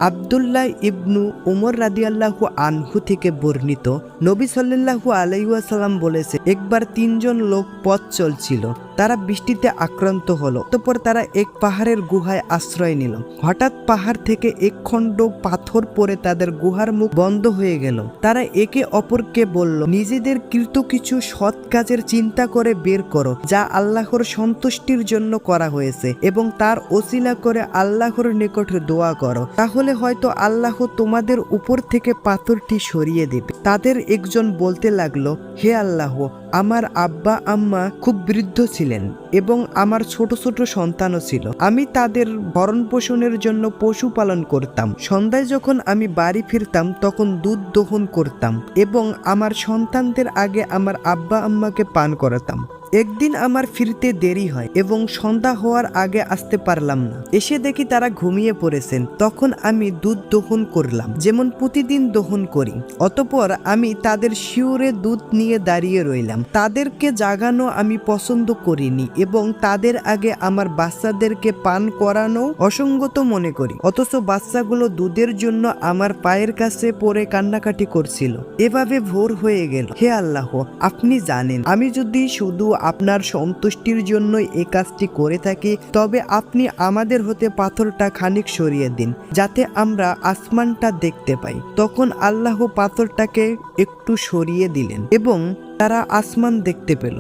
আব্দুল্লাহ ইবনু উমর রাদিয়াল্লাহু আনহু থেকে বর্ণিত, নবী সাল্লাল্লাহু আলাইহি ওয়াসাল্লাম বলেছে, একবার 3 জন লোক পথ চলছিল। তারা বৃষ্টিতে আক্রান্ত হলো। অতঃপর তারা এক পাহাড়ের গুহায় আশ্রয় নিল। হঠাৎ পাহাড় থেকে এক খণ্ড পাথর পড়ে তাদের গুহার মুখ বন্ধ হয়ে গেল। তারা একে অপরকে বলল, নিজেদের কৃত কিছু সৎ কাজের চিন্তা করে বের করো, যা আল্লাহর সন্তুষ্টির জন্য করা হয়েছে, এবং তার ওসিলা করে আল্লাহর নিকট দোয়া করো, তাহলে হয়তো আল্লাহ তোমাদের উপর থেকে পাথরটি সরিয়ে দেবে। তাদের একজন বলতে লাগলো, হে আল্লাহ, আমার আব্বা আম্মা খুব বৃদ্ধ ছিলেন এবং আমার ছোট ছোট সন্তানও ছিল। আমি তাদের ভরণ পোষণের জন্য পশু পালন করতাম। সন্ধ্যায় যখন আমি বাড়ি ফিরতাম তখন দুধ দহন করতাম এবং আমার সন্তানদের আগে আমার আব্বা আম্মাকে পান করাতাম। একদিন আমার ফিরতে দেরি হয় এবং সন্ধ্যা হওয়ার আগে আসতে পারলাম না। এসে দেখি তারা ঘুমিয়ে পড়েছেন। তখন আমি দুধ দহন করলাম, যেমন প্রতিদিন দহন করি। অতঃপর আমি তাদের শিউরে দুধ নিয়ে দাঁড়িয়ে রইলাম। তাদেরকে জাগানো আমি পছন্দ করিনি এবং তাদের আগে আমার বাচ্চাদেরকে পান করানো অসঙ্গত মনে করি। অথচ বাচ্চাগুলো দুধের জন্য আমার পায়ের কাছে পড়ে কান্নাকাটি করছিল। এভাবে ভোর হয়ে গেল। হে আল্লাহ, আপনি জানেন, আমি যদি শুধু আপনার সন্তুষ্টির জন্য এই কাজটি করে থাকি, তবে আপনি আমাদের হতে পাথরটা খানিক সরিয়ে দিন, যাতে আমরা আসমানটা দেখতে পাই। তখন আল্লাহ পাথরটাকে একটু সরিয়ে দিলেন এবং তারা আসমান দেখতে পেল।